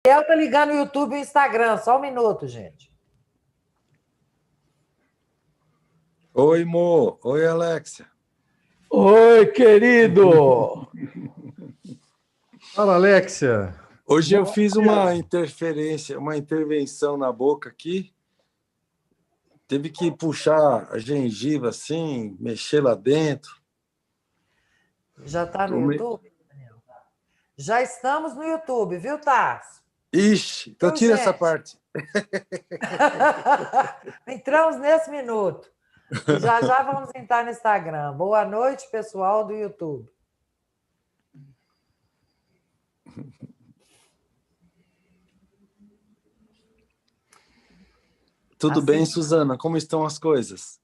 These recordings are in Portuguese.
Gabriel tá ligando o YouTube e o Instagram. Só um minuto, gente. Oi, Mo. Oi, Alexia. Oi, querido! Fala, Alexia. Hoje eu fiz uma intervenção na boca aqui. Teve que puxar a gengiva assim, mexer lá dentro. Já está no YouTube, Daniel? Já estamos no YouTube, viu, Tarso? Ixi, então tira essa parte. Entramos nesse minuto. E já vamos entrar no Instagram. Boa noite, pessoal do YouTube. Tudo bem, Suzana? Como estão as coisas?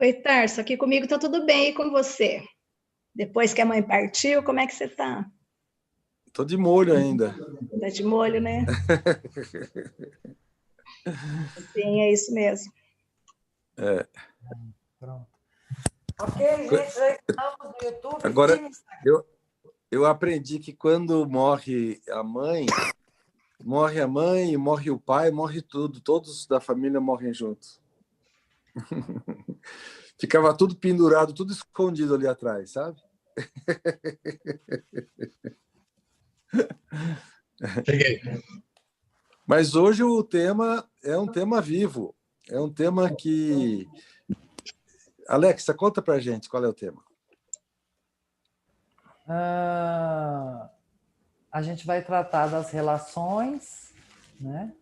Oi, Tarso, aqui comigo tá tudo bem, e com você? Depois que a mãe partiu, como é que você tá? Tô de molho ainda. Tá de molho, né? Sim, é isso mesmo. É. Pronto. Ok, gente, já estamos no YouTube. Agora, eu aprendi que quando morre a mãe, morre o pai, morre tudo. Todos da família morrem juntos. Ficava tudo pendurado, tudo escondido ali atrás, sabe? Cheguei. Mas hoje o tema é um tema vivo. É um tema que... Alexa, conta pra gente qual é o tema. A gente vai tratar das relações, né?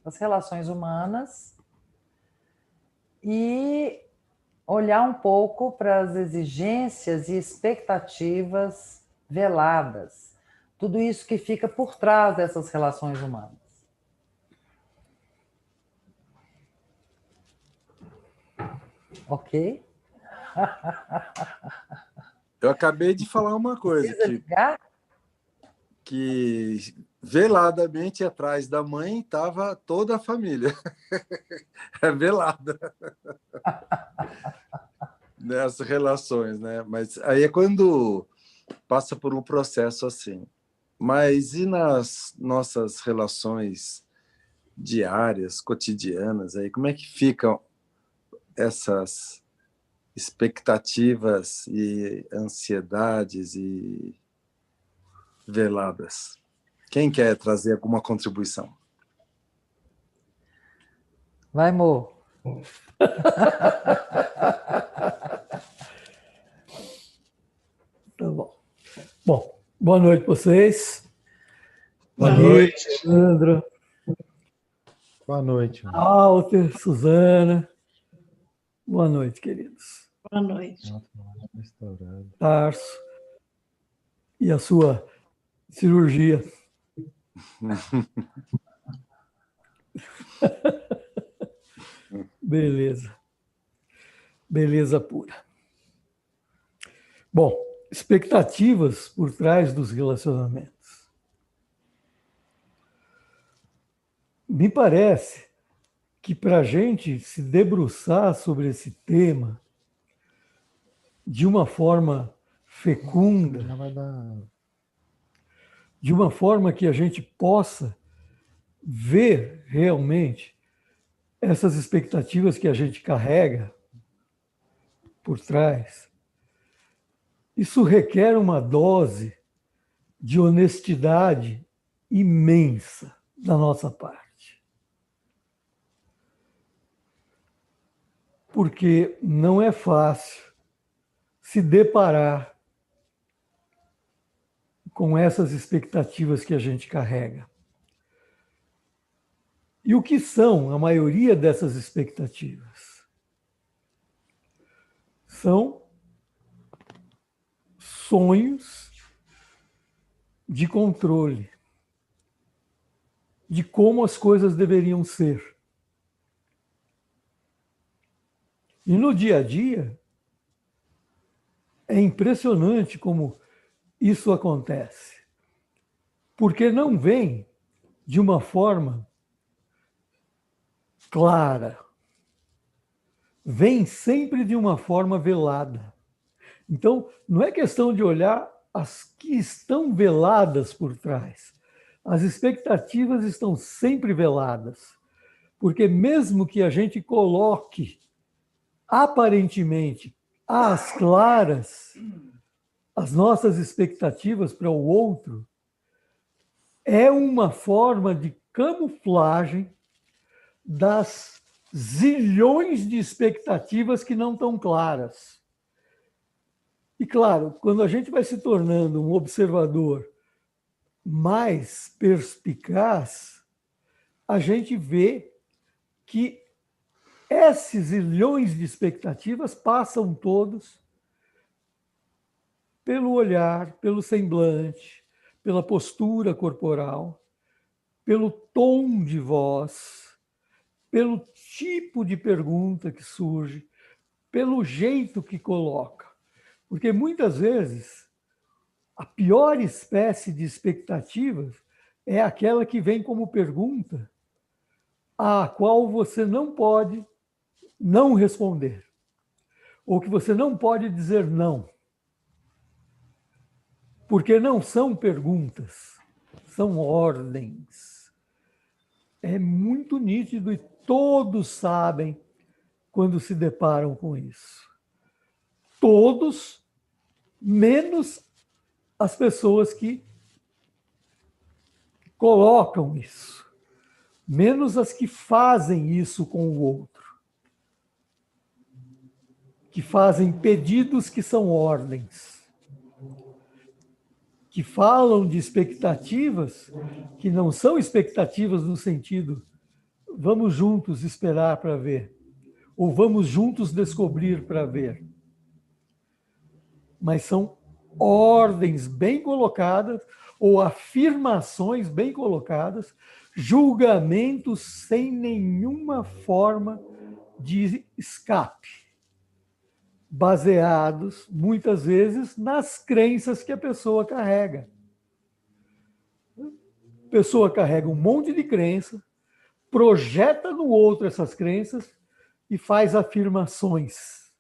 Das relações humanas e olhar um pouco para as exigências e expectativas veladas. Tudo isso que fica por trás dessas relações humanas. Ok? Eu acabei de falar uma coisa. Que veladamente atrás da mãe estava toda a família. É velada. Nessas relações, né? Mas aí é quando passa por um processo assim. Mas e nas nossas relações diárias, cotidianas, aí, como é que ficam essas expectativas e ansiedades e veladas? Quem quer trazer alguma contribuição? Vai, Mo. Tá bom. Bom, boa noite para vocês. Boa noite, Sandra. Boa noite. Walter, Suzana. Boa noite, queridos. Boa noite. Tarso. E a sua cirurgia. Beleza. Beleza pura. Bom, expectativas por trás dos relacionamentos. Me parece que para a gente se debruçar sobre esse tema de uma forma fecunda, de uma forma que a gente possa ver realmente essas expectativas que a gente carrega por trás, isso requer uma dose de honestidade imensa da nossa parte. Porque não é fácil se deparar com essas expectativas que a gente carrega. E o que são a maioria dessas expectativas? São sonhos de controle, de como as coisas deveriam ser. E no dia a dia, é impressionante como isso acontece. Porque não vem de uma forma clara. Vem sempre de uma forma velada. Então, não é questão de olhar as que estão veladas por trás. As expectativas estão sempre veladas, porque mesmo que a gente coloque aparentemente às claras as nossas expectativas para o outro, é uma forma de camuflagem das zilhões de expectativas que não estão claras. E, claro, quando a gente vai se tornando um observador mais perspicaz, a gente vê que esses zilhões de expectativas passam todos pelo olhar, pelo semblante, pela postura corporal, pelo tom de voz, pelo tipo de pergunta que surge, pelo jeito que coloca. Porque muitas vezes a pior espécie de expectativas é aquela que vem como pergunta à qual você não pode não responder, ou que você não pode dizer não. Porque não são perguntas, são ordens. É muito nítido e todos sabem quando se deparam com isso. Todos, menos as pessoas que colocam isso, menos as que fazem isso com o outro, que fazem pedidos que são ordens, que falam de expectativas que não são expectativas no sentido vamos juntos esperar para ver, ou vamos juntos descobrir para ver, mas são ordens bem colocadas ou afirmações bem colocadas, julgamentos sem nenhuma forma de escape, baseados, muitas vezes, nas crenças que a pessoa carrega. A pessoa carrega um monte de crença, projeta no outro essas crenças e faz afirmações.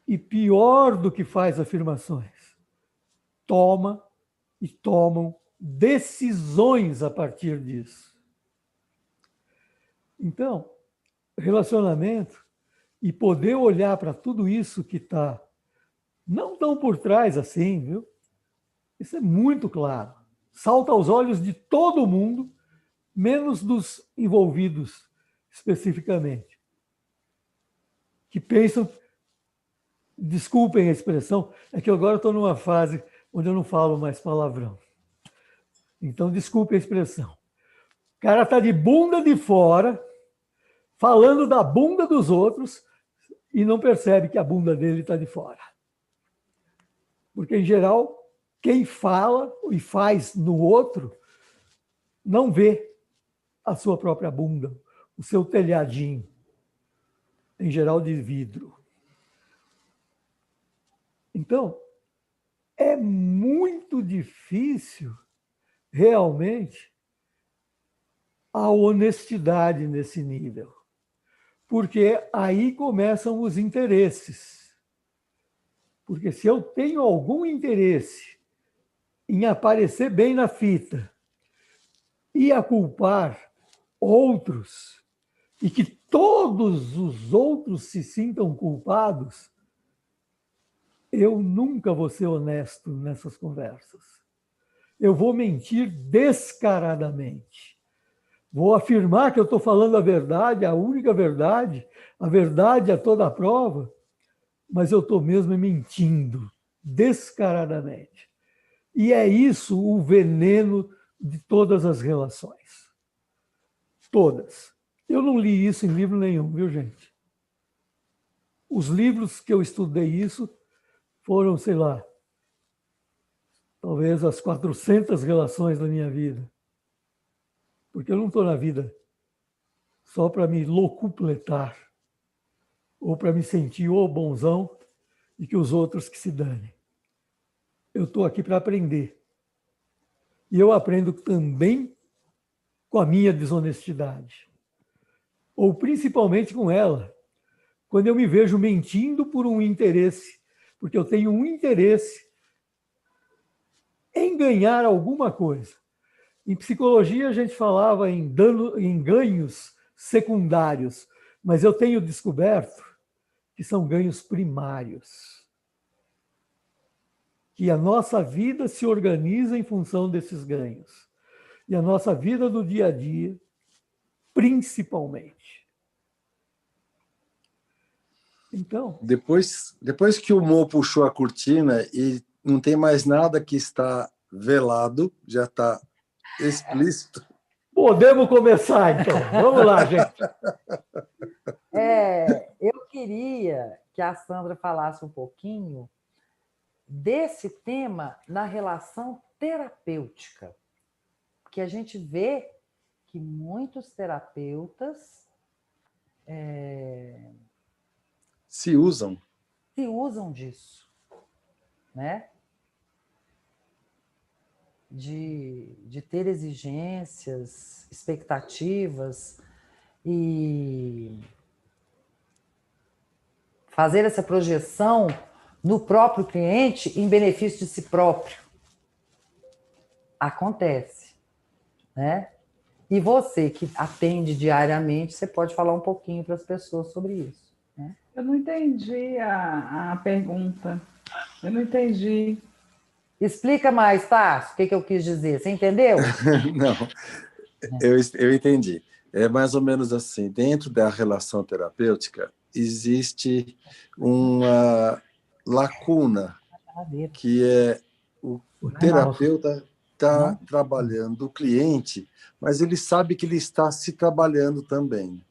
E pior do que faz afirmações, tomam decisões a partir disso. Então, relacionamento e poder olhar para tudo isso que está não tão por trás assim, viu? Isso é muito claro. Salta aos olhos de todo mundo, menos dos envolvidos especificamente, que pensam, desculpem a expressão, é que agora eu estou numa fase onde eu não falo mais palavrão. Então, desculpem a expressão. O cara está de bunda de fora, falando da bunda dos outros, e não percebe que a bunda dele está de fora. Porque, em geral, quem fala e faz no outro não vê a sua própria bunda, o seu telhadinho, em geral de vidro. Então, é muito difícil, realmente, a honestidade nesse nível. Porque aí começam os interesses. Porque se eu tenho algum interesse em aparecer bem na fita e a culpar outros, e que todos os outros se sintam culpados, eu nunca vou ser honesto nessas conversas. Eu vou mentir descaradamente. Vou afirmar que eu estou falando a verdade, a única verdade, a verdade a toda a prova, mas eu estou mesmo mentindo descaradamente. E é isso o veneno de todas as relações. Todas. Eu não li isso em livro nenhum, viu, gente? Os livros que eu estudei isso foram, sei lá, talvez as 400 relações da minha vida. Porque eu não estou na vida só para me locupletar ou para me sentir o bonzão e que os outros que se danem. Eu estou aqui para aprender. E eu aprendo também com a minha desonestidade. Ou principalmente com ela, quando eu me vejo mentindo por um interesse, porque eu tenho um interesse em ganhar alguma coisa. Em psicologia, a gente falava em ganhos secundários, mas eu tenho descoberto que são ganhos primários. Que a nossa vida se organiza em função desses ganhos. E a nossa vida do dia a dia, principalmente. Então, Depois que o Mo puxou a cortina e não tem mais nada que está velado, já está explícito. podemos começar, então. Vamos lá, gente. Eu queria que a Sandra falasse um pouquinho desse tema na relação terapêutica, que a gente vê que muitos terapeutas Se usam. se usam disso, né? De ter exigências, expectativas e fazer essa projeção no próprio cliente em benefício de si próprio. Acontece, né? E você que atende diariamente, você pode falar um pouquinho para as pessoas sobre isso, né? Eu não entendi a pergunta. Eu não entendi. Explica mais, Tarso, o que eu quis dizer. Você entendeu? Não, eu entendi. É mais ou menos assim. Dentro da relação terapêutica, existe uma lacuna, que é o terapeuta está trabalhando o cliente, mas ele sabe que ele está se trabalhando também.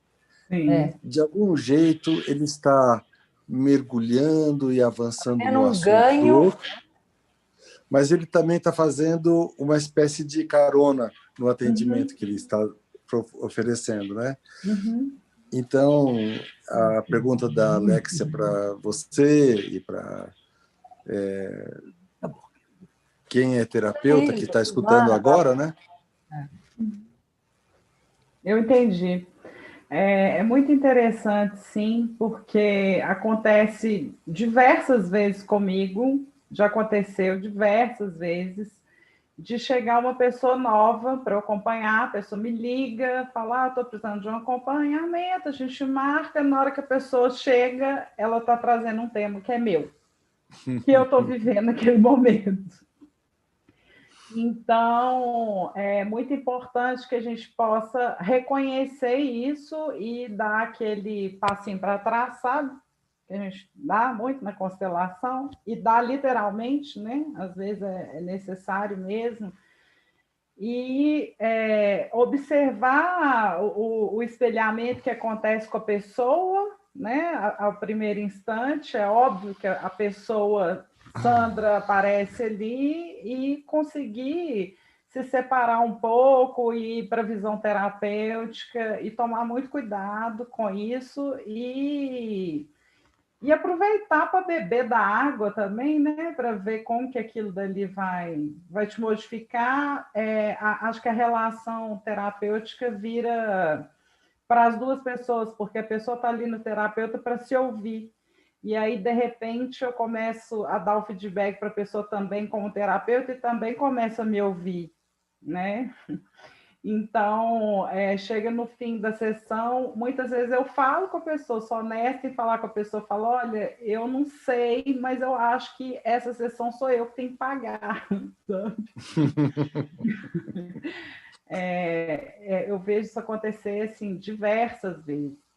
Sim. De algum jeito, ele está mergulhando e avançando no assunto do outro, mas ele também está fazendo uma espécie de carona no atendimento que ele está oferecendo, né? Então, a pergunta da Alexia para você e para quem é terapeuta, que está escutando agora, né? Eu entendi. É muito interessante, sim, porque acontece diversas vezes comigo, já aconteceu diversas vezes, de chegar uma pessoa nova para eu acompanhar, a pessoa me liga, fala, estou precisando de um acompanhamento, a gente marca, na hora que a pessoa chega, ela está trazendo um tema que é meu, que eu estou vivendo naquele momento. Então, é muito importante que a gente possa reconhecer isso e dar aquele passinho para trás, sabe? Que a gente dá muito na constelação, e dá literalmente, né? Às vezes é necessário mesmo. E observar o espelhamento que acontece com a pessoa, né? Ao primeiro instante, é óbvio que a pessoa Sandra aparece ali e conseguir se separar um pouco e ir para a visão terapêutica e tomar muito cuidado com isso e aproveitar para beber da água também, né? Para ver como que aquilo dali vai te modificar. Acho que a relação terapêutica vira para as duas pessoas, porque a pessoa está ali no terapeuta para se ouvir. E aí, de repente, eu começo a dar o feedback para a pessoa também como terapeuta e também começa a me ouvir, né? Então, chega no fim da sessão, muitas vezes eu falo com a pessoa, sou honesta em falar com a pessoa, falo, olha, eu não sei, mas eu acho que essa sessão sou eu que tenho que pagar, sabe? Eu vejo isso acontecer, assim, diversas vezes.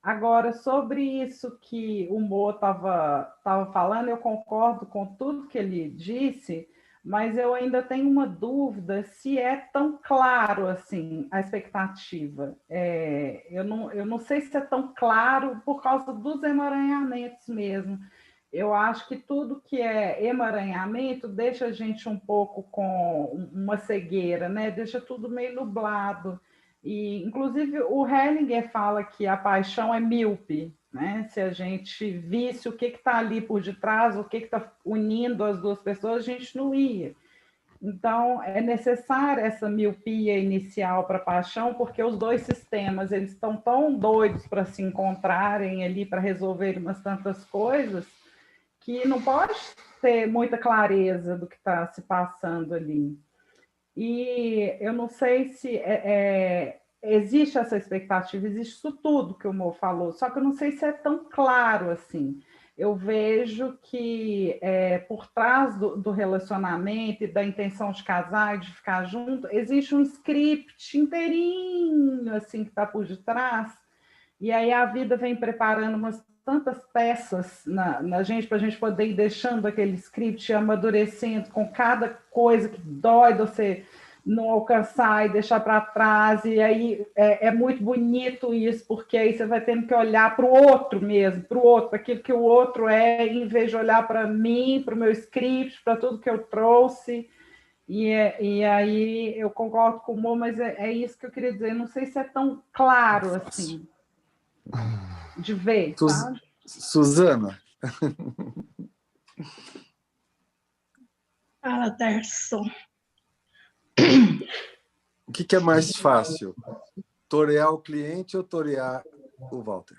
Agora, sobre isso que o Mo estava falando, eu concordo com tudo que ele disse, mas eu ainda tenho uma dúvida se é tão claro assim a expectativa. Eu não sei se é tão claro por causa dos emaranhamentos mesmo. Eu acho que tudo que é emaranhamento deixa a gente um pouco com uma cegueira, né? Deixa tudo meio nublado. E, inclusive, o Hellinger fala que a paixão é míope, né? Se a gente visse o que está ali por detrás, o que está unindo as duas pessoas, a gente não ia. Então, é necessária essa miopia inicial para a paixão, porque os dois sistemas eles estão tão doidos para se encontrarem ali, para resolver umas tantas coisas, que não pode ter muita clareza do que está se passando ali. E eu não sei se existe essa expectativa, existe isso tudo que o Mo falou, só que eu não sei se é tão claro assim. Eu vejo que por trás do relacionamento e da intenção de casar e de ficar junto, existe um script inteirinho assim, que está por detrás, e aí a vida vem preparando umas tantas peças na gente, para a gente poder ir deixando aquele script amadurecendo com cada coisa que dói de você não alcançar e deixar para trás, e aí é muito bonito isso, porque aí você vai tendo que olhar para o outro mesmo, para o outro, aquilo que o outro é, em vez de olhar para mim, para o meu script, para tudo que eu trouxe, e aí eu concordo com o Mo, mas é isso que eu queria dizer, não sei se é tão claro assim, de ver, sabe? Suzana, Fala, Tarso. o que é mais fácil? Torear o cliente ou torear o Walter?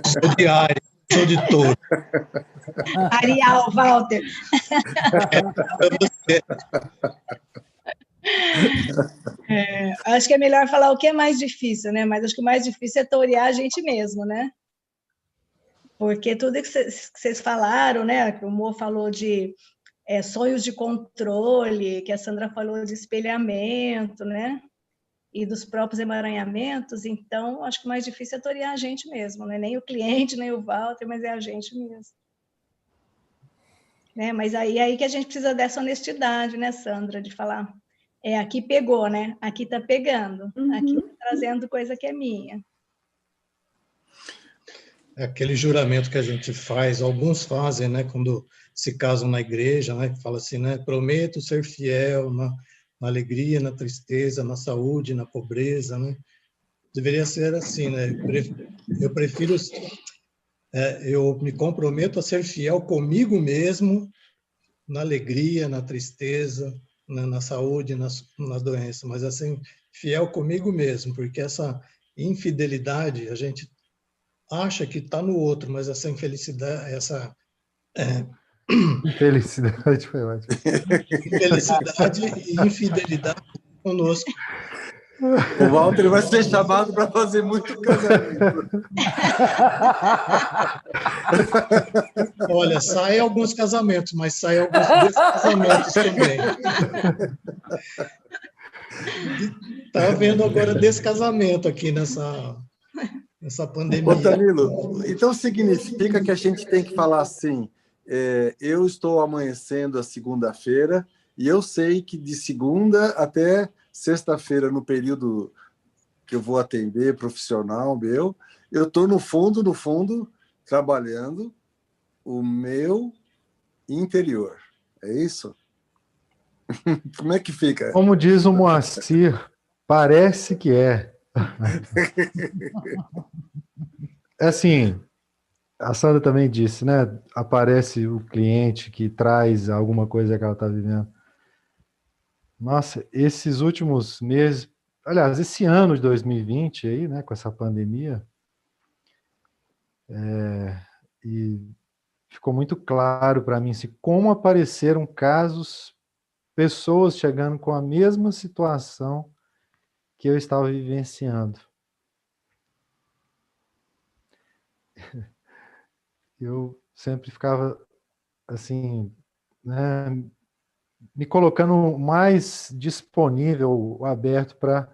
Sou de Áries, sou de Touro. Arial, Walter. Acho que é melhor falar o que é mais difícil, né? Mas acho que o mais difícil é torear a gente mesmo, né? Porque tudo que vocês falaram, né? Que o Mo falou de sonhos de controle, que a Sandra falou de espelhamento, né? E dos próprios emaranhamentos, então acho que o mais difícil é torear a gente mesmo, né? Nem o cliente, nem o Walter, mas é a gente mesmo. Né? Mas aí que a gente precisa dessa honestidade, né, Sandra? De falar, aqui pegou, né? Aqui está pegando, aqui tá trazendo coisa que é minha. É aquele juramento que a gente faz, alguns fazem, né, quando se casam na igreja, né, que fala assim, né, prometo ser fiel na alegria, na tristeza, na saúde, na pobreza, né? Deveria ser assim, né? Eu prefiro, eu me comprometo a ser fiel comigo mesmo na alegria, na tristeza, na saúde, nas doenças, mas assim, fiel comigo mesmo, porque essa infidelidade, a gente acha que está no outro, mas essa infelicidade, Felicidade foi ótimo. infelicidade e infidelidade conosco. O Walter vai ser chamado para fazer muito casamento. Olha, saem alguns casamentos, mas saem alguns descasamentos também. Está havendo agora descasamento aqui nessa pandemia. Ô, Danilo, então significa que a gente tem que falar assim, eu estou amanhecendo a segunda-feira e eu sei que de segunda até sexta-feira, no período que eu vou atender profissional meu, eu estou no fundo, trabalhando o meu interior. É isso? Como é que fica? Como diz o Moacir, parece que é. É assim, a Sandra também disse, né? Aparece o cliente que traz alguma coisa que ela está vivendo. Nossa, esses últimos meses, aliás, esse ano de 2020 aí, né, com essa pandemia, e ficou muito claro para mim assim, como apareceram casos, pessoas chegando com a mesma situação que eu estava vivenciando. Eu sempre ficava assim, né, me colocando mais disponível, aberto para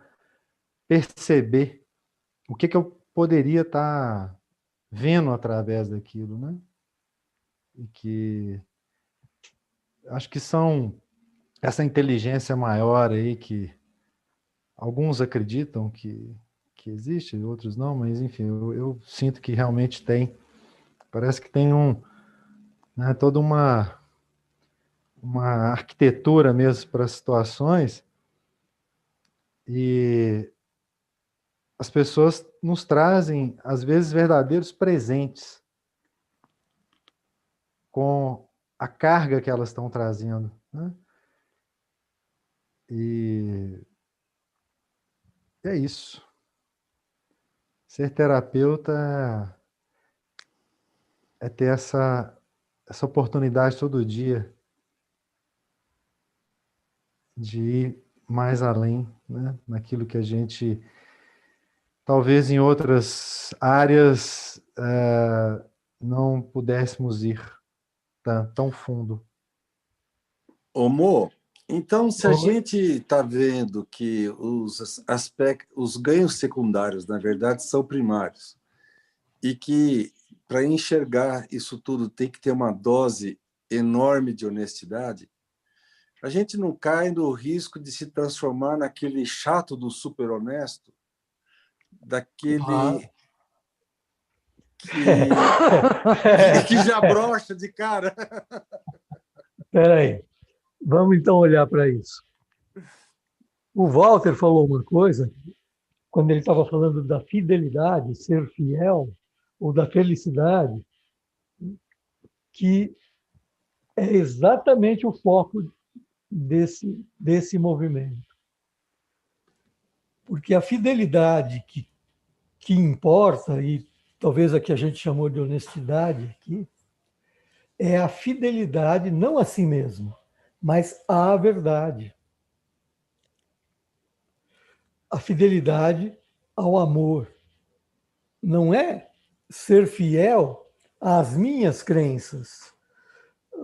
perceber o que eu poderia estar vendo através daquilo, né? E que acho que são essa inteligência maior aí que alguns acreditam que existe, outros não, mas enfim, eu sinto que realmente tem. Parece que tem toda uma arquitetura mesmo para situações e as pessoas nos trazem, às vezes, verdadeiros presentes com a carga que elas estão trazendo, né? E é isso. Ser terapeuta é ter essa oportunidade todo dia de ir mais além, né? Naquilo que a gente, talvez em outras áreas, não pudéssemos ir tão fundo. Ô, Mo, então, se a Oi? gente está vendo que os ganhos secundários, na verdade, são primários, e que para enxergar isso tudo tem que ter uma dose enorme de honestidade, a gente não cai no risco de se transformar naquele chato do super honesto, daquele que já brocha de cara. Espera aí. Vamos então olhar para isso. O Walter falou uma coisa, quando ele estava falando da fidelidade, ser fiel, ou da felicidade, que é exatamente o foco desse movimento. Porque a fidelidade que importa, e talvez a que a gente chamou de honestidade aqui, é a fidelidade não a si mesmo, mas à verdade. A fidelidade ao amor. Não é ser fiel às minhas crenças.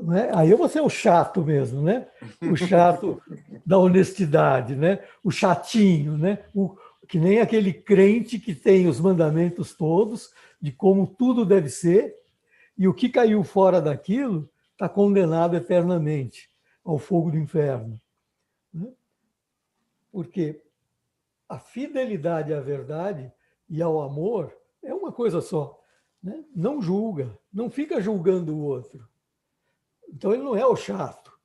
Né? Aí eu vou ser o chato mesmo, né? O chato da honestidade, né? O chatinho, né? Que nem aquele crente que tem os mandamentos todos de como tudo deve ser, e o que caiu fora daquilo está condenado eternamente ao fogo do inferno. Né? Porque a fidelidade à verdade e ao amor é uma coisa só. Né? Não julga, não fica julgando o outro. Então ele não é o chato.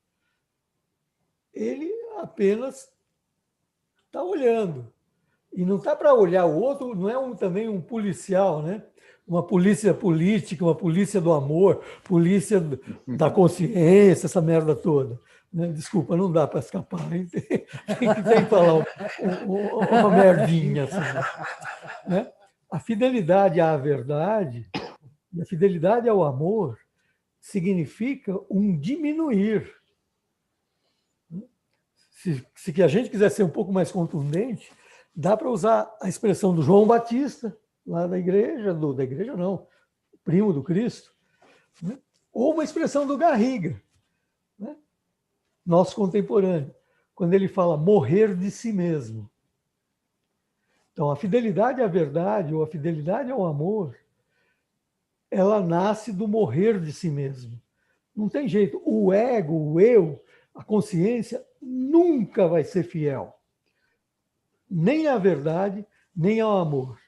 Ele apenas está olhando. E não está para olhar o outro, não é também um policial, né? Uma polícia política, uma polícia do amor, polícia da consciência, essa merda toda. Né? Desculpa, não dá para escapar. Tem que falar uma merdinha. Assim, né? A fidelidade à verdade e a fidelidade ao amor significa um diminuir. Se a gente quiser ser um pouco mais contundente, dá para usar a expressão do João Batista, lá da igreja não, primo do Cristo, né? Ou uma expressão do Garriga, né? Nosso contemporâneo, quando ele fala morrer de si mesmo. Então, a fidelidade à verdade ou a fidelidade ao amor, ela nasce do morrer de si mesmo. Não tem jeito. O ego, o eu, a consciência nunca vai ser fiel. Nem à verdade, nem ao amor.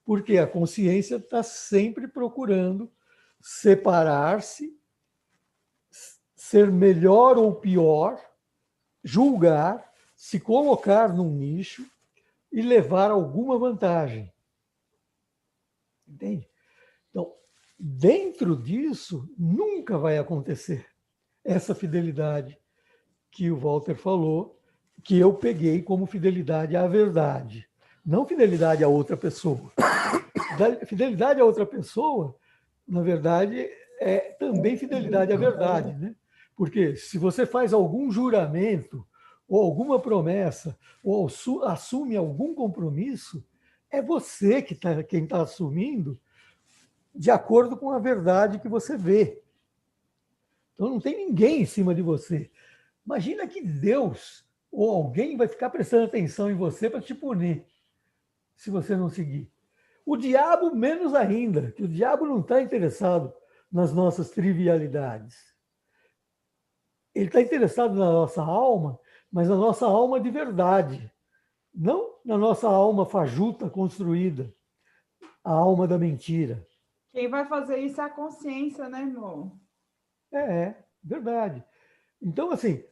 Porque a consciência está sempre procurando separar-se, ser melhor ou pior, julgar, se colocar num nicho e levar alguma vantagem. Entende? Então, dentro disso, nunca vai acontecer essa fidelidade que o Walter falou, que eu peguei como fidelidade à verdade. Não fidelidade a outra pessoa. Fidelidade a outra pessoa, na verdade, é também fidelidade à verdade. Né? Porque se você faz algum juramento, ou alguma promessa, ou assume algum compromisso, é você quem está assumindo de acordo com a verdade que você vê. Então não tem ninguém em cima de você. Imagina que Deus ou alguém vai ficar prestando atenção em você para te punir, se você não seguir. O diabo menos ainda, que o diabo não está interessado nas nossas trivialidades. Ele está interessado na nossa alma, mas na nossa alma de verdade. Não na nossa alma fajuta, construída. A alma da mentira. Quem vai fazer isso é a consciência, né, irmão? Verdade. Então, assim,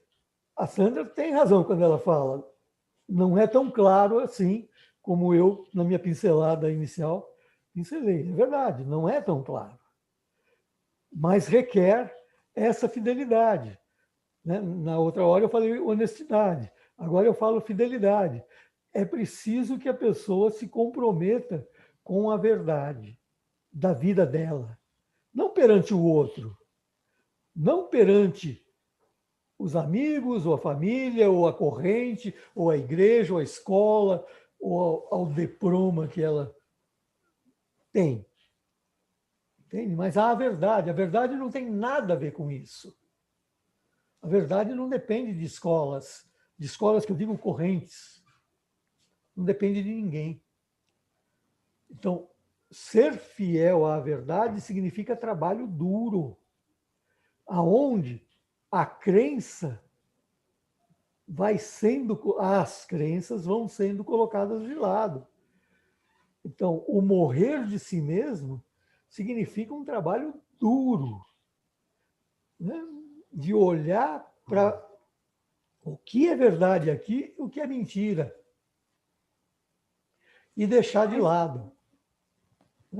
a Sandra tem razão quando ela fala. Não é tão claro assim como eu, na minha pincelada inicial, pincelei. É verdade, não é tão claro. Mas requer essa fidelidade. Né? Na outra hora eu falei honestidade. Agora eu falo fidelidade. É preciso que a pessoa se comprometa com a verdade da vida dela, não perante o outro, não perante os amigos, ou a família, ou a corrente, ou a igreja, ou a escola, ou ao diploma que ela tem. Entende? Mas há a verdade não tem nada a ver com isso. A verdade não depende de escolas que eu digo correntes. Não depende de ninguém. Então, ser fiel à verdade significa trabalho duro, aonde a crença as crenças vão sendo colocadas de lado. Então, o morrer de si mesmo significa um trabalho duro, né? De olhar para o que é verdade aqui, o que é mentira, e deixar de lado.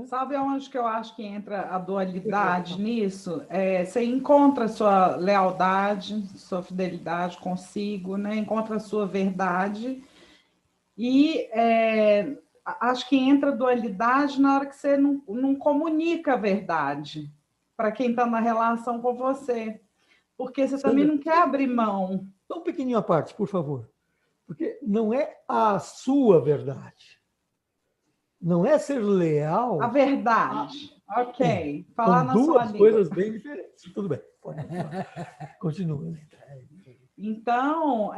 Sabe onde que eu acho que entra a dualidade nisso? Você encontra sua lealdade, sua fidelidade consigo, né? Encontra a sua verdade e acho que entra a dualidade na hora que você não comunica a verdade para quem está na relação com você, porque você também não quer abrir mão. Só um pequenininho à parte, por favor, porque não é a sua verdade. Não é ser leal. A verdade. Ok. Falar São na sua duas língua. coisas bem diferentes. Tudo bem. Pode continuar. Continua. Então,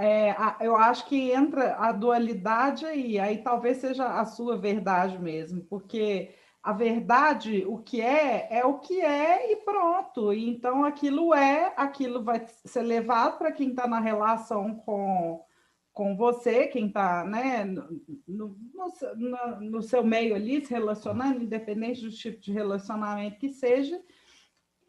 eu acho que entra a dualidade aí talvez seja a sua verdade mesmo, porque a verdade, o que é o que é e pronto. E então, aquilo vai ser levado para quem está na relação com você, quem está, né, no seu meio ali, se relacionando, independente do tipo de relacionamento que seja,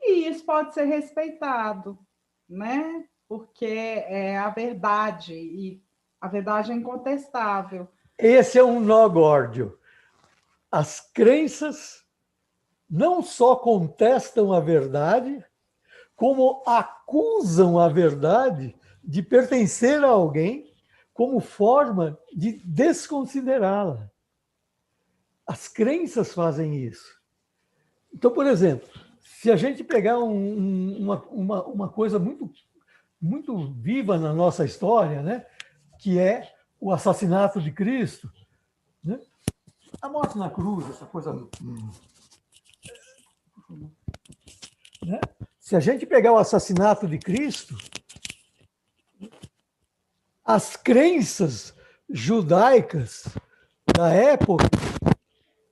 e isso pode ser respeitado, né? Porque é a verdade, e a verdade é incontestável. Esse é um nó górdio. As crenças não só contestam a verdade, como acusam a verdade de pertencer a alguém como forma de desconsiderá-la. As crenças fazem isso. Então, por exemplo, se a gente pegar uma coisa muito, muito viva na nossa história, né, que é o assassinato de Cristo, né, a morte na cruz, essa coisa. Né? Se a gente pegar o assassinato de Cristo, as crenças judaicas da época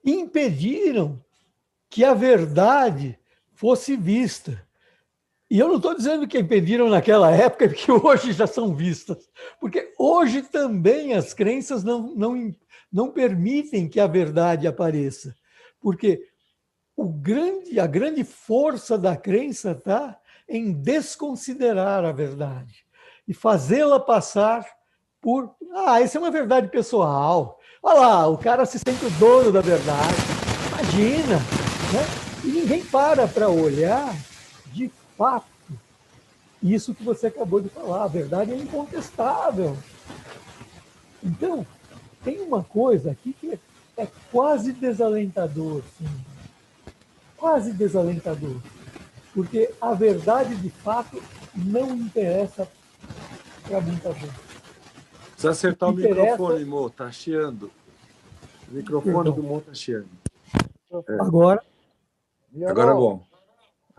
impediram que a verdade fosse vista. E eu não estou dizendo que impediram naquela época, que hoje já são vistas, porque hoje também as crenças não permitem que a verdade apareça, porque a grande força da crença está em desconsiderar a verdade e fazê-la passar por... isso é uma verdade pessoal. Olha lá, o cara se sente o dono da verdade. Imagina, né? E ninguém para olhar de fato isso que você acabou de falar. A verdade é incontestável. Então, tem uma coisa aqui que é quase desalentador, sim. Quase desalentador, porque a verdade, de fato, não interessa para muita gente. Precisa acertar o microfone, Mo, tá chiando. O microfone do Mo tá chiando. Agora é bom.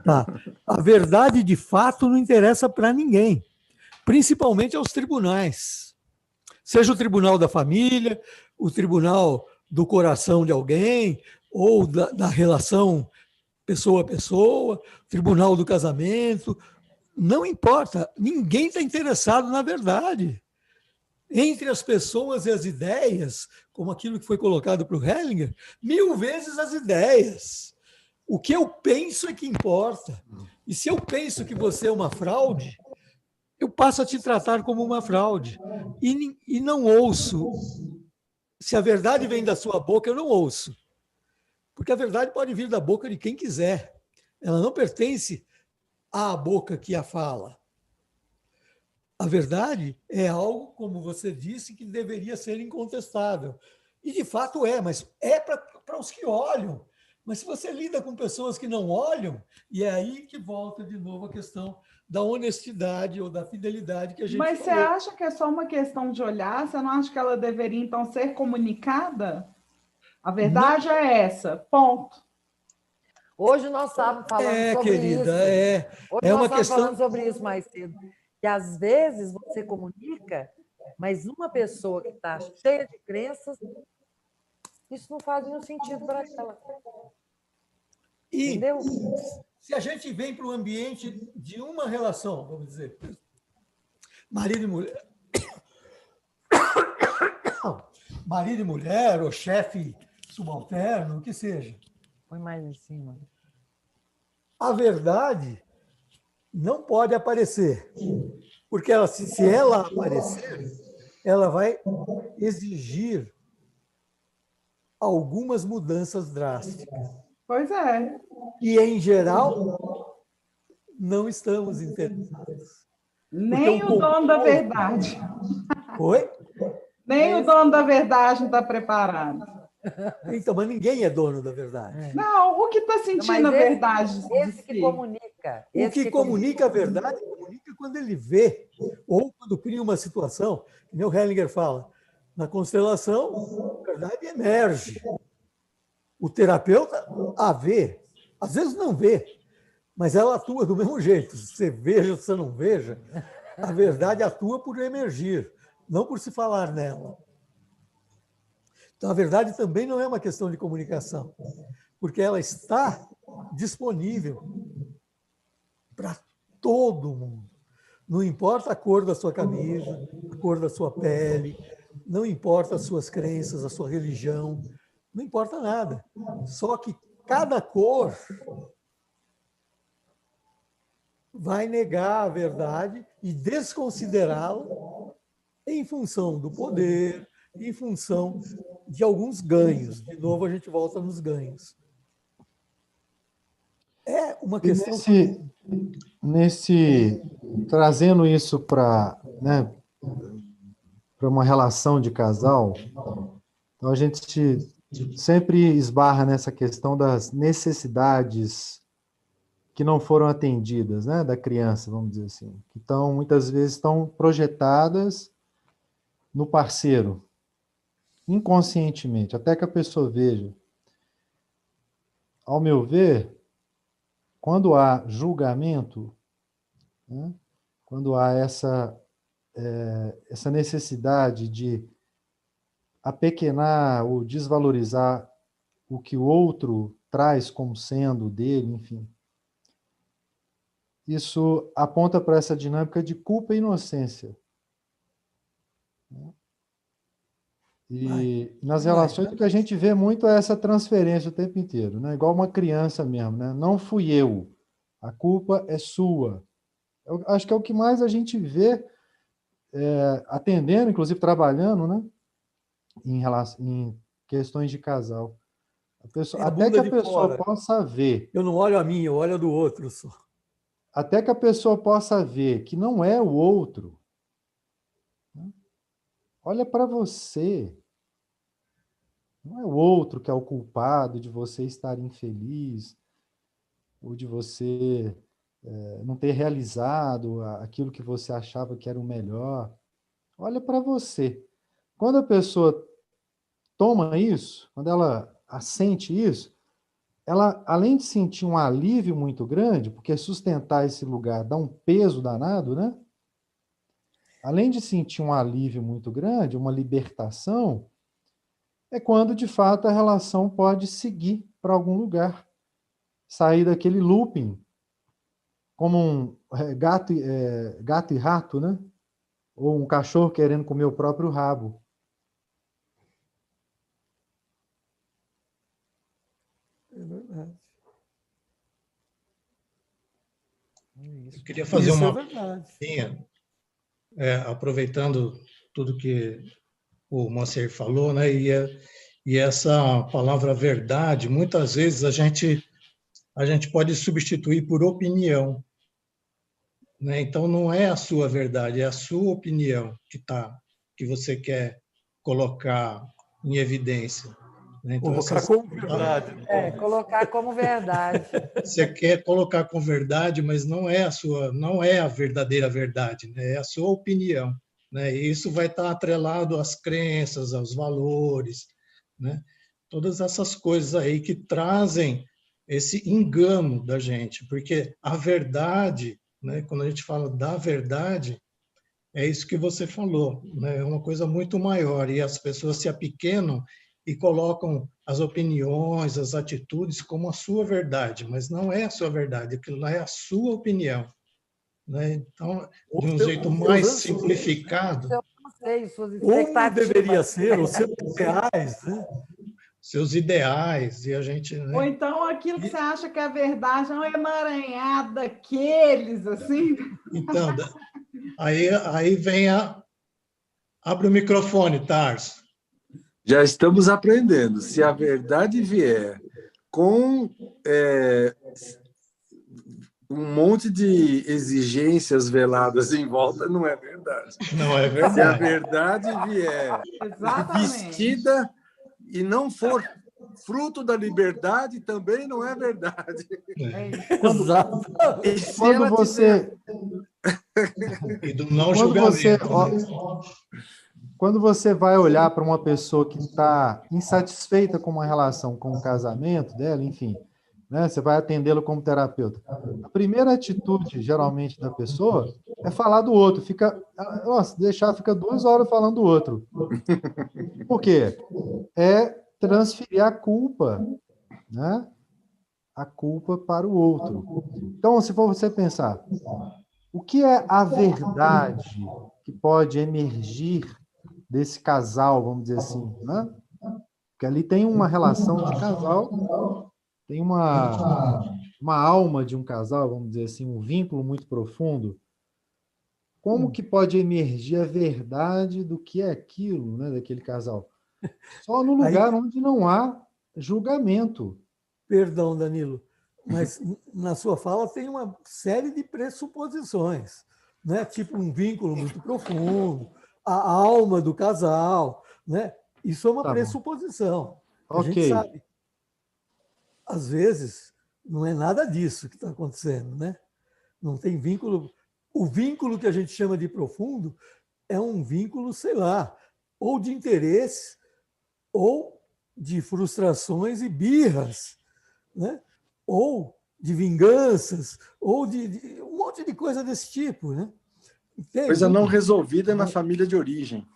Tá. A verdade, de fato, não interessa para ninguém, principalmente aos tribunais. Seja o tribunal da família, o tribunal do coração de alguém, ou da relação pessoa a pessoa, tribunal do casamento, não importa, ninguém está interessado na verdade. Entre as pessoas e as ideias, como aquilo que foi colocado para o Hellinger, 1000 vezes as ideias. O que eu penso é que importa. E se eu penso que você é uma fraude, eu passo a te tratar como uma fraude. E não ouço. Se a verdade vem da sua boca, eu não ouço. Porque a verdade pode vir da boca de quem quiser. Ela não pertence à boca que a fala. A verdade é algo, como você disse, que deveria ser incontestável. E, de fato, mas é para os que olham. Mas se você lida com pessoas que não olham, e é aí que volta de novo a questão da honestidade ou da fidelidade que a gente Mas você falou. acha que é só uma questão de olhar? Você não acha que ela deveria, então, ser comunicada? A verdade é essa, ponto. Hoje nós estávamos falando sobre querida, isso. Hoje é nós uma estávamos questão... falando sobre isso mais cedo. Que às vezes você comunica, mas uma pessoa que está cheia de crenças, isso não faz nenhum sentido para ela. E entendeu? se a gente vem para o ambiente de uma relação, vamos dizer, marido e mulher, marido e mulher, ou chefe subalterno, o que seja, Põe mais em cima. a verdade não pode aparecer, porque ela, se ela aparecer, ela vai exigir algumas mudanças drásticas. Pois é. E, em geral, não estamos interessados. Nem o dono da verdade. Oi? Nem o dono da verdade está preparado. Então, mas ninguém é dono da verdade. Não, o que está sentindo a verdade? Esse que comunica. O que comunica a verdade, comunica quando ele vê, ou quando cria uma situação, que nem o Hellinger fala, na constelação, a verdade emerge. O terapeuta a vê, às vezes não vê, mas ela atua do mesmo jeito. Se você veja, se você não veja, a verdade atua por emergir, não por se falar nela. Então, a verdade também não é uma questão de comunicação, porque ela está disponível para todo mundo. Não importa a cor da sua camisa, a cor da sua pele, não importa as suas crenças, a sua religião, não importa nada. Só que cada cor vai negar a verdade e desconsiderá-la em função do poder, em função de alguns ganhos. De novo, a gente volta nos ganhos. É uma questão... Trazendo isso para, né, para uma relação de casal, então a gente sempre esbarra nessa questão das necessidades que não foram atendidas, né, da criança, vamos dizer assim, que muitas vezes estão projetadas no parceiro, inconscientemente, até que a pessoa veja. Ao meu ver, quando há julgamento, né, quando há essa necessidade de apequenar ou desvalorizar o que o outro traz como sendo dele, enfim, isso aponta para essa dinâmica de culpa e inocência. E nas relações, o que a gente vê muito é essa transferência o tempo inteiro, né? Igual uma criança mesmo, né? Não fui eu, a culpa é sua. Eu acho que é o que mais a gente vê atendendo, inclusive trabalhando, né? Em questões de casal. Até que a pessoa possa ver. Eu não olho a minha, eu olho a do outro só. Até que a pessoa possa ver que não é o outro. Né? Olha para você. Não é o outro que é o culpado de você estar infeliz, ou de você não ter realizado aquilo que você achava que era o melhor. Olha para você. Quando a pessoa toma isso, quando ela assente isso, ela, além de sentir um alívio muito grande, porque sustentar esse lugar dá um peso danado, né? Além de sentir um alívio muito grande, uma libertação, é quando, de fato, a relação pode seguir para algum lugar, sair daquele looping, como um gato e rato, né? Ou um cachorro querendo comer o próprio rabo. É verdade. Eu queria fazer Isso uma... é verdade. Aproveitando tudo que o Moacir falou, né? E essa palavra verdade, muitas vezes a gente pode substituir por opinião, né? Então não é a sua verdade, é a sua opinião que você quer colocar em evidência, né? Então, Colocar como verdade. Colocar como verdade. Você quer colocar com verdade, mas não é a verdadeira verdade, né? É a sua opinião, né? E isso vai estar atrelado às crenças, aos valores, né? Todas essas coisas aí que trazem esse engano da gente, porque a verdade, né? Quando a gente fala da verdade, é isso que você falou, né? É uma coisa muito maior e as pessoas se apequenam e colocam as opiniões, as atitudes como a sua verdade, mas não é a sua verdade, aquilo lá é a sua opinião, né? Então, de um jeito mais simplificado, Eu não sei, suas Como deveria expectativas. ser, os seus ideais, né? seus ideais, e a gente, Ou né? então aquilo que você acha que é verdade é uma emaranhada daqueles, assim. Então, aí vem abre o microfone, Tarso. Já estamos aprendendo. Se a verdade vier com um monte de exigências veladas em volta, não é verdade. Não é Se a verdade. verdade vier Exatamente. vestida e não for fruto da liberdade, também não é verdade. É isso. Exato. E se Quando ela você, E do não quando você, julgamento, ó, né? quando você vai olhar para uma pessoa que está insatisfeita com uma relação, com o casamento dela, enfim, né, você vai atendê-lo como terapeuta. A primeira atitude, geralmente, da pessoa é falar do outro. Nossa, deixar, fica 2 horas falando do outro. Por quê? É transferir a culpa, né? A culpa para o outro. Então, se for você pensar, o que é a verdade que pode emergir desse casal, vamos dizer assim, né? Porque ali tem uma relação de casal, tem uma alma de um casal, vamos dizer assim, um vínculo muito profundo. Como que pode emergir a verdade do que é aquilo, né, daquele casal? Só no Aí, lugar onde não há julgamento. perdão, Danilo, mas na sua fala tem uma série de pressuposições, né? Tipo um vínculo muito profundo, a alma do casal, né? Isso é uma Tá bom. pressuposição. A Ok. gente sabe, às vezes, não é nada disso que está acontecendo, né? Não tem vínculo. O vínculo que a gente chama de profundo é um vínculo, sei lá, ou de interesse, ou de frustrações e birras, né? Ou de vinganças, ou de um monte de coisa desse tipo, né? Coisa Entende? não resolvida na família de origem.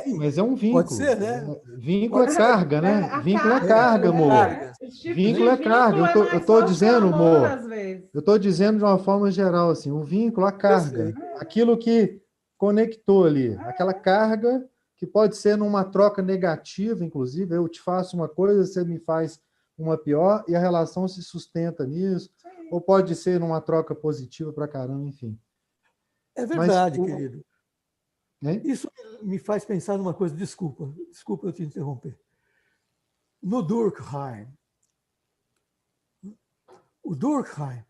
Sim, mas é um Pode vínculo. ser, né? Vínculo é Pode ser. carga, né? A Vínculo é carga, carga, amor. Carga. Esse tipo Vínculo de é carga. vínculo é Eu mais tô forte que dizendo, amor, amor, às vezes. eu estou dizendo de uma forma geral, assim, o vínculo, a Eu carga. sei. Aquilo que conectou ali. Aquela carga que pode ser numa troca negativa, inclusive. Eu te faço uma coisa, você me faz uma pior, e a relação se sustenta nisso. Ou pode ser numa troca positiva pra caramba, enfim. É Mas verdade, querido. hein? Isso me faz pensar numa coisa, desculpa eu te interromper. No Durkheim, o Durkheim,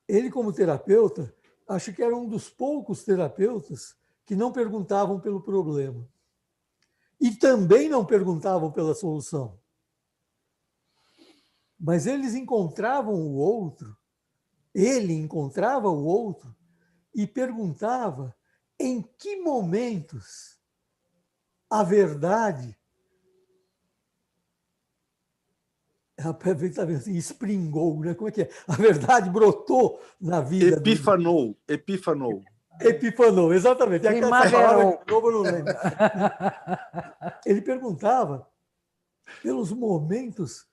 ele como terapeuta, acho que era um dos poucos terapeutas que não perguntavam pelo problema. E também não perguntavam pela solução. Mas eles encontravam o outro, ele encontrava o outro e perguntava em que momentos a verdade assim, espringou, né? Como é que é? A verdade brotou na vida dele. Epifanou. Epifanou, exatamente. Essa palavra Primaverou. de novo eu não lembro. Ele perguntava pelos momentos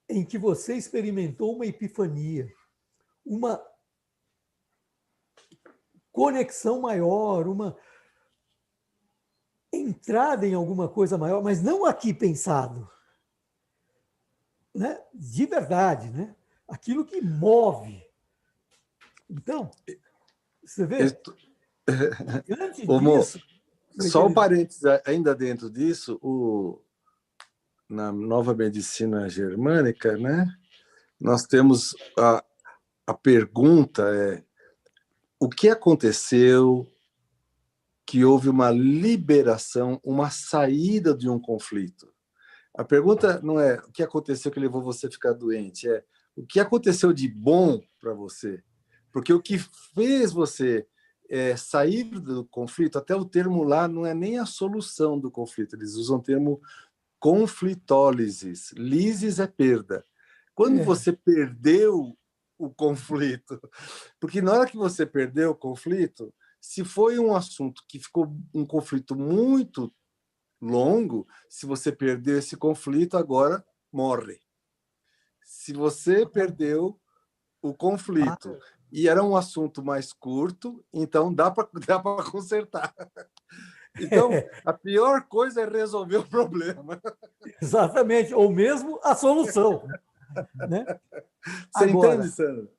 em que você experimentou uma epifania, uma conexão maior, uma entrada em alguma coisa maior, mas não aqui pensado, né? De verdade, né? Aquilo que move. Então, você vê, diante Amor, disso, só um parênteses ainda dentro disso, na nova medicina germânica, né? Nós temos a pergunta o que aconteceu que houve uma liberação, uma saída de um conflito? A pergunta não é o que aconteceu que levou você a ficar doente, é o que aconteceu de bom para você. Porque o que fez você sair do conflito, até o termo lá não é nem a solução do conflito, eles usam o termo conflitólises. Lises é perda. Quando você perdeu o conflito, porque na hora que você perdeu o conflito, se foi um assunto que ficou um conflito muito longo, se você perdeu esse conflito, agora morre. Se você perdeu o conflito e era um assunto mais curto, então dá para consertar. Então, a pior coisa é resolver o problema. Exatamente, ou mesmo a solução. Né? Você Agora, entende, Sandro?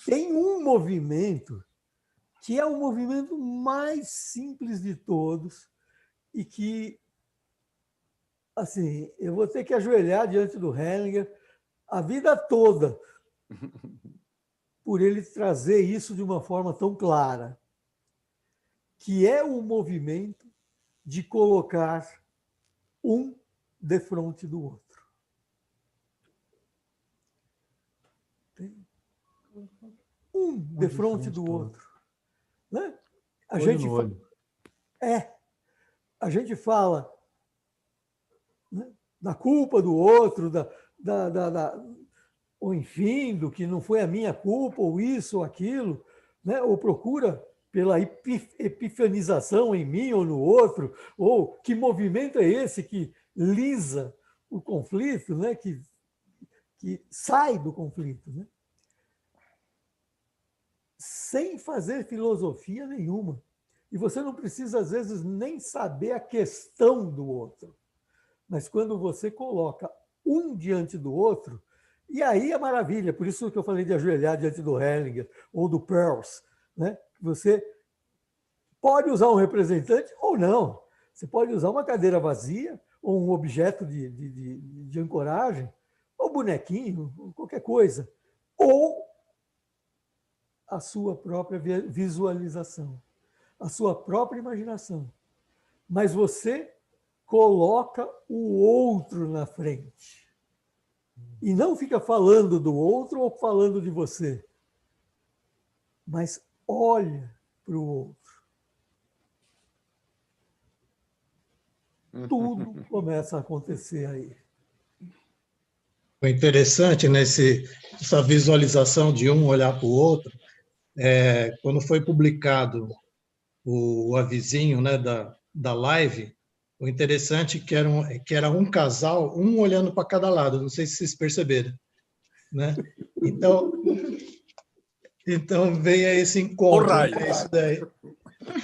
Tem um movimento que é o movimento mais simples de todos e que, assim, eu vou ter que ajoelhar diante do Hellinger a vida toda por ele trazer isso de uma forma tão clara, que é o movimento de colocar um defronte do outro. Um defronte do outro. Né? A gente fala, né, da culpa do outro, ou enfim, do que não foi a minha culpa, ou isso ou aquilo, né? Ou procura pela epifanização em mim ou no outro, ou que movimento é esse que lisa o conflito, né? que sai do conflito, né? Sem fazer filosofia nenhuma. E você não precisa, às vezes, nem saber a questão do outro. Mas quando você coloca um diante do outro, e aí é maravilha, por isso que eu falei de ajoelhar diante do Hellinger ou do Peirce, né? Você pode usar um representante ou não. Você pode usar uma cadeira vazia ou um objeto de ancoragem, ou bonequinho, ou qualquer coisa. Ou a sua própria visualização, a sua própria imaginação. Mas você coloca o outro na frente. E não fica falando do outro ou falando de você. Mas olha para o outro. Tudo começa a acontecer aí. O interessante nessa visualização de um olhar para o outro, quando foi publicado o avisinho, né, da live, o interessante é que era um casal, um olhando para cada lado, não sei se vocês perceberam. Né? Então vem aí esse encontro. É isso daí.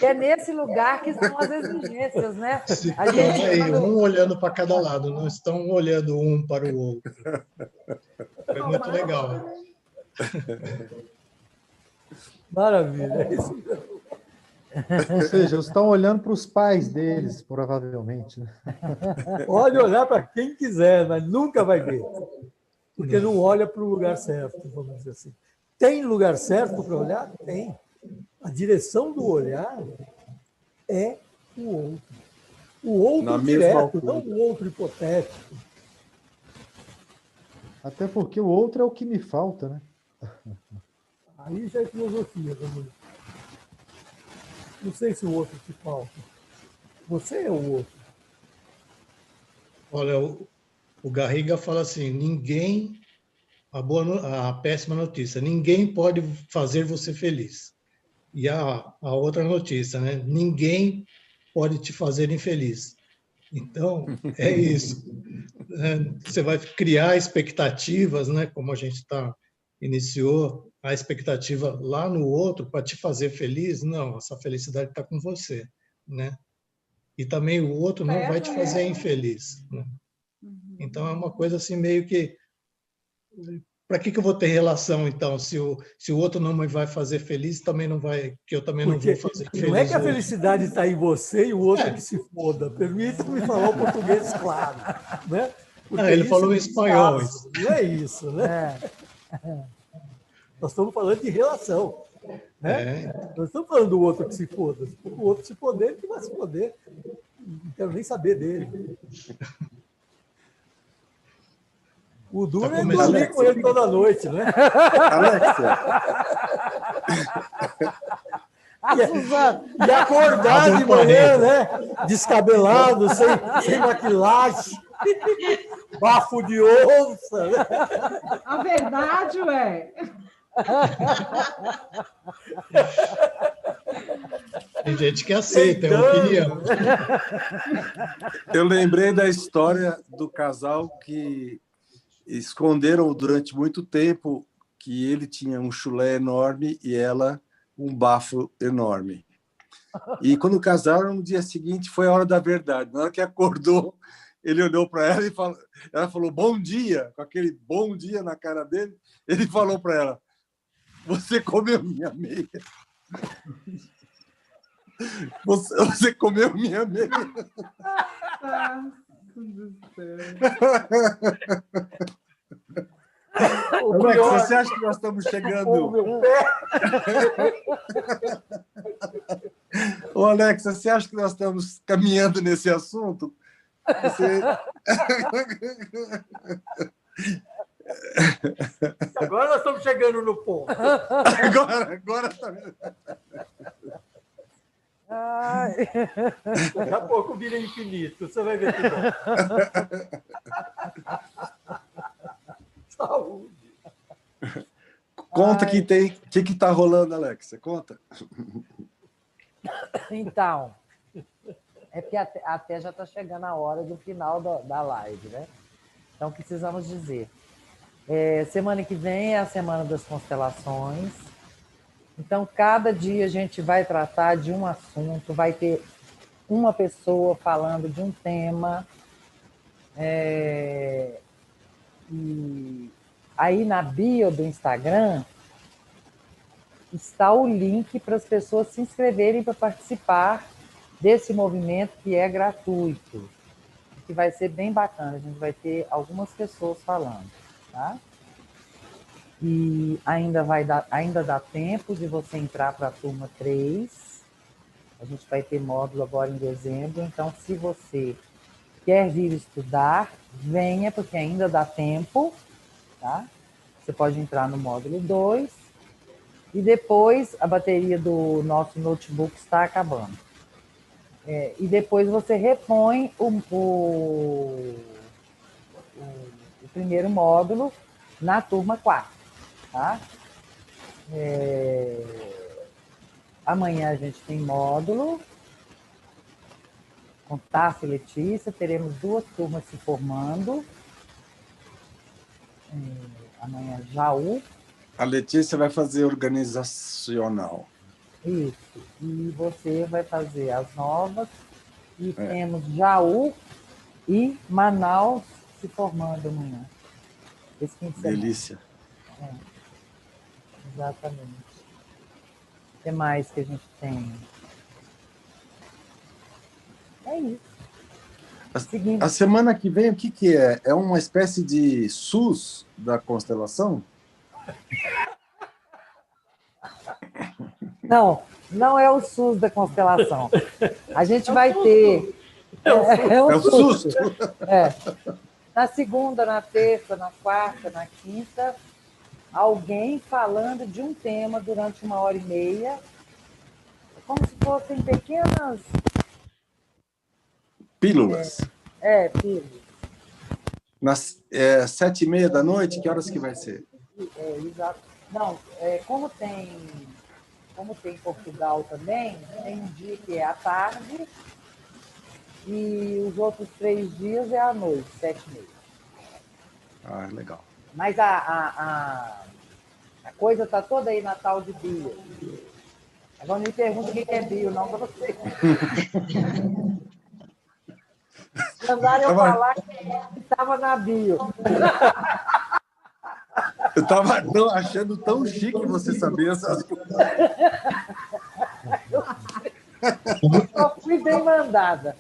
É nesse lugar que estão as exigências, né? A gente aí, um olhando para cada lado, não estão olhando um para o outro. É muito legal. Maravilha, é isso mesmo. Ou seja, eles estão olhando para os pais deles, provavelmente. Né? Pode olhar para quem quiser, mas nunca vai ver. Porque não olha para o lugar certo, vamos dizer assim. Tem lugar certo para olhar? Tem. A direção do olhar é o outro. O outro direto, não o outro hipotético. Até porque o outro é o que me falta, né? Aí já é filosofia, vamos dizer. Não sei se o outro te falta. Você é o outro. Olha, o Garriga fala assim, a péssima notícia, ninguém pode fazer você feliz. E a outra notícia, né? Ninguém pode te fazer infeliz. Então, é isso. Você vai criar expectativas, né? Como a gente iniciou, a expectativa lá no outro para te fazer feliz. Não, essa felicidade está com você, né? E também o outro não vai te fazer infeliz, né? Então, é uma coisa assim meio que... Para que eu vou ter relação, então, se o outro não me vai fazer feliz, também não vai, que eu também porque não vou fazer feliz. Não é que a felicidade está em você e o outro que se foda. Permita-me falar o português claro. Né? Ele falou em espanhol. Não é isso, né? Nós estamos falando de relação. Né? Nós estamos falando do outro que se foda. O outro se poder, ele que vai se poder. Não quero nem saber dele. O duro é dormir com ele toda noite, né? Alexia, E acordar de manhã, né? Descabelado, sem maquilagem, bafo de onça. Né? A verdade, ué. Tem gente que aceita, é opinião. eu lembrei da história do casal que esconderam durante muito tempo que ele tinha um chulé enorme e ela um bafo enorme. E quando casaram, no dia seguinte foi a hora da verdade. Na hora que acordou, ele olhou para ela e falou, ela falou bom dia, com aquele bom dia na cara dele. Ele falou para ela: você comeu minha meia. Você comeu minha meia. Alex, você acha que nós estamos chegando? Ô, Alex, você acha que nós estamos caminhando nesse assunto? Agora nós estamos chegando no ponto. Agora tá... Daqui a pouco vira infinito. Você vai ver que não. Saúde. Conta que tem. O que está rolando, Alex? Conta. Então, é porque até já está chegando a hora do final da live, né? Então, precisamos dizer. Semana que vem é a Semana das Constelações. Então, cada dia a gente vai tratar de um assunto, vai ter uma pessoa falando de um tema. E aí na bio do Instagram está o link para as pessoas se inscreverem para participar desse movimento que é gratuito, que vai ser bem bacana. A gente vai ter algumas pessoas falando, tá? E ainda dá tempo de você entrar para a turma 3. A gente vai ter módulo agora em dezembro, então se você quer vir estudar, venha, porque ainda dá tempo, tá? Você pode entrar no módulo 2 e depois a bateria do nosso notebook está acabando. E depois você repõe o primeiro módulo na turma 4, tá? Amanhã a gente tem módulo com Tássia e Letícia, teremos 2 turmas se formando. Amanhã, Jaú. A Letícia vai fazer organizacional. Isso. E você vai fazer as novas. E temos Jaú e Manaus se formando amanhã. Esse fim de semana. Delícia. Exatamente. O que mais que a gente tem? É isso. A semana que vem, o que é? É uma espécie de SUS da constelação? Não é o SUS da constelação. A gente vai ter... É o susto. Na segunda, na terça, na quarta, na quinta, alguém falando de um tema durante 1h30, como se fossem pequenas... Pílulas. Pílulas. Nas 7h30 da noite, que horas que vai ser? Exato. Não, como tem Portugal também, tem um dia que é à tarde e os outros 3 dias é à noite, 7h30. Ah, legal. Mas a coisa está toda aí na tal de bio. Agora não me pergunta o que é bio, não, para você. Mandaram eu falar que estava na bio. Eu estava achando tão chique você saber essas coisas. Eu fui bem mandada.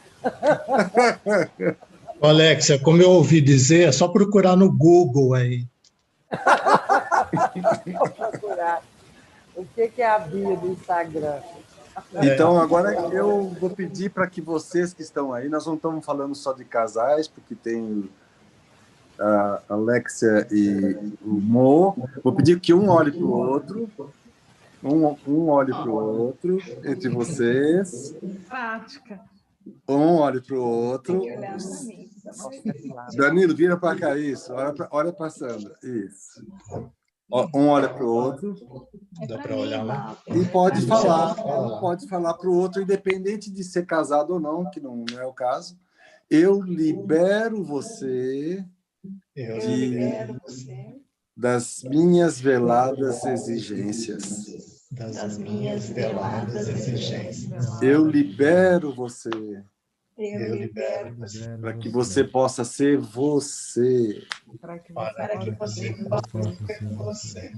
Alexia, como eu ouvi dizer, é só procurar no Google aí. Vou procurar. O que é a bio do Instagram? Então, agora eu vou pedir para que vocês que estão aí, nós não estamos falando só de casais, porque tem a Alexia e o Mo, vou pedir que um olhe para o outro, um olhe para o outro, entre vocês. Prática. Um olhe para o outro. Danilo, vira para cá, isso. Olha para a Sandra, isso. Um olha para o outro. Dá para olhar lá. E pode falar para o outro, independente de ser casado ou não, que não é o caso. Eu libero você das minhas veladas exigências. Das minhas veladas exigências. Eu libero você. Eu libero Para que você possa ser você. Para que você possa ser você.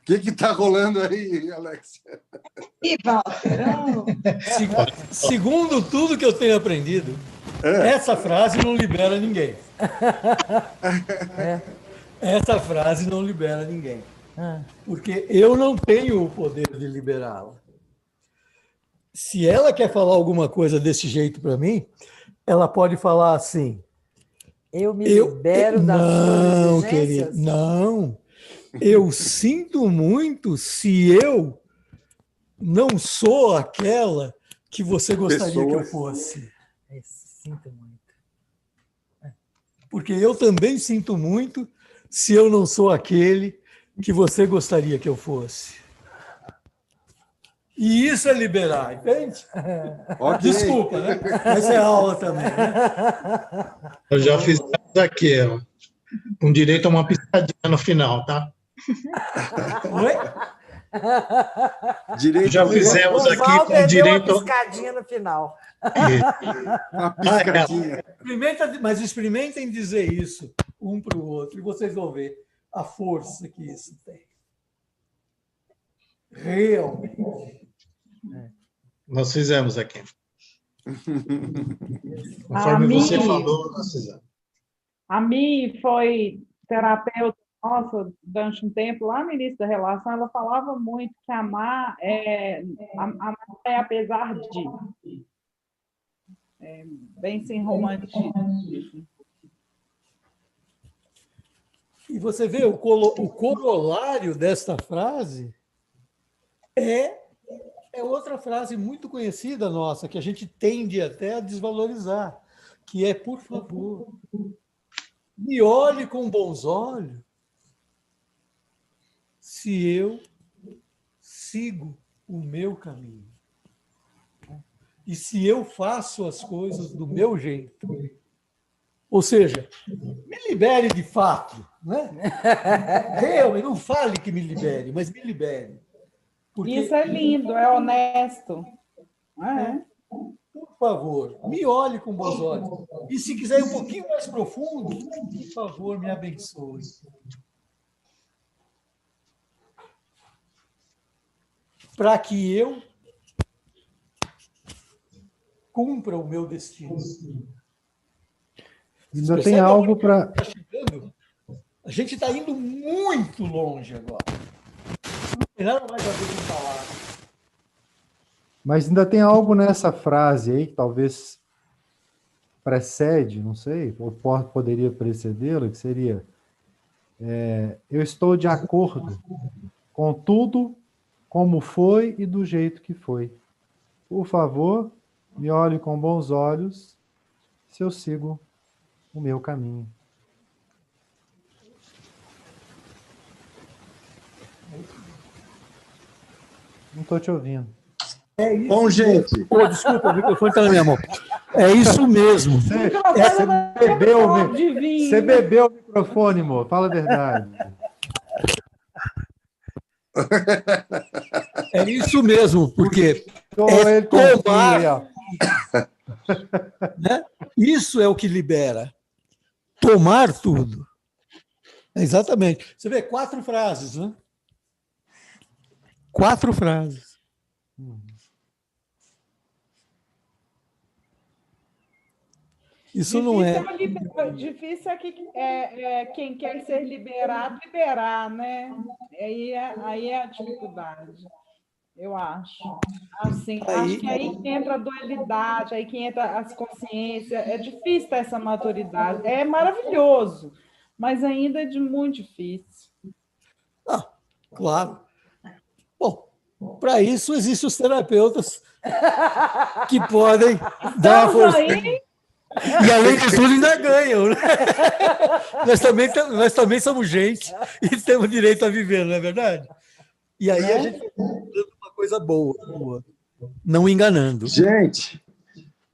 O que está rolando aí, Alexia? E Walter, Segundo tudo que eu tenho aprendido, essa frase não libera ninguém. Essa frase não libera ninguém. Porque eu não tenho o poder de liberá-la. Se ela quer falar alguma coisa desse jeito para mim, ela pode falar assim. Eu me libero das suas exigências? Querida, não. Eu sinto muito se eu não sou aquela que você gostaria que eu fosse. Sinto muito. Porque eu também sinto muito se eu não sou aquele que você gostaria que eu fosse. E isso é liberar, entende? Okay. Desculpa, né? Essa é aula também, né? Eu já fiz aqui, ó, com direito a uma piscadinha no final, tá? Oi? Já fizemos aqui com direito... Uma piscadinha no final. Uma piscadinha. Mas experimentem dizer isso um para o outro e vocês vão ver a força que isso tem. Realmente. Nós fizemos aqui. Conforme você falou, nós fizemos. A Mi foi terapeuta nossa durante um tempo, lá no início da relação, ela falava muito que amar é apesar de. Bem sem romantismo. E você vê, o corolário desta frase é outra frase muito conhecida nossa, que a gente tende até a desvalorizar, que é, por favor, me olhe com bons olhos se eu sigo o meu caminho. E se eu faço as coisas do meu jeito. Ou seja, me libere de fato. Né? Realmente, não fale que me libere, mas me libere. Porque... Isso é lindo, é honesto. Por favor, me olhe com bons olhos. E se quiser ir um pouquinho mais profundo, por favor, me abençoe. Para que eu cumpra o meu destino. Ainda tem algo para... A gente está indo muito longe agora. Não tem nada mais a ver com falar. Mas ainda tem algo nessa frase aí que talvez precede, não sei, ou poderia precedê-la, que seria eu estou de acordo com tudo como foi e do jeito que foi. Por favor, me olhe com bons olhos se eu sigo o meu caminho. Não estou te ouvindo. É isso. Bom, gente. Desculpa, o microfone está na minha mão. É isso mesmo. Você bebeu o microfone, amor. Fala a verdade. É isso mesmo, porque tomar, né? Isso é o que libera. Tomar tudo. Exatamente. Você vê 4 frases, né? 4 frases. Isso difícil não é... Difícil é que quem quer ser liberado, liberar, né? Aí é a dificuldade. eu acho. Assim, Aí- acho que aí que entra a dualidade, aí que entra as consciências. É difícil ter essa maturidade. É maravilhoso, mas ainda é muito difícil. Ah, claro. Bom, para isso existem os terapeutas que podem dar uma Estamos força. aí, E além de tudo, ainda ganham, né? Nós também somos gente e temos direito a viver, não é verdade? E aí a gente vai dando uma coisa boa, não enganando. Gente,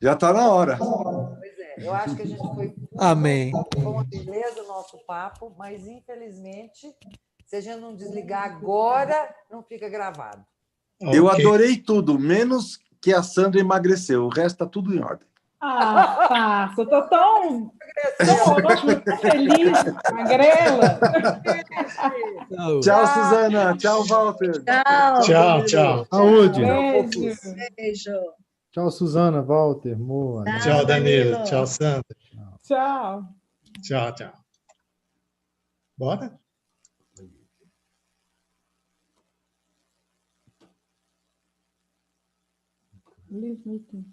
já está na hora. Pois é, eu acho que a gente foi Amém. foi uma beleza o nosso papo, mas infelizmente, se a gente não desligar agora, não fica gravado. Eu Ok. adorei tudo, menos que a Sandra emagreceu. O resto está tudo em ordem. Fácil, eu estou tão ótima, tão feliz, magrela. Tchau, Suzana. Tchau, Walter. Tchau. Tchau, Danilo. tchau. Saúde. Beijo. Beijo. Tchau, Suzana, Walter, Moa. Tchau, Danilo. Tchau, Sandra. Tchau. Tchau, tchau. Bora? Leave me too.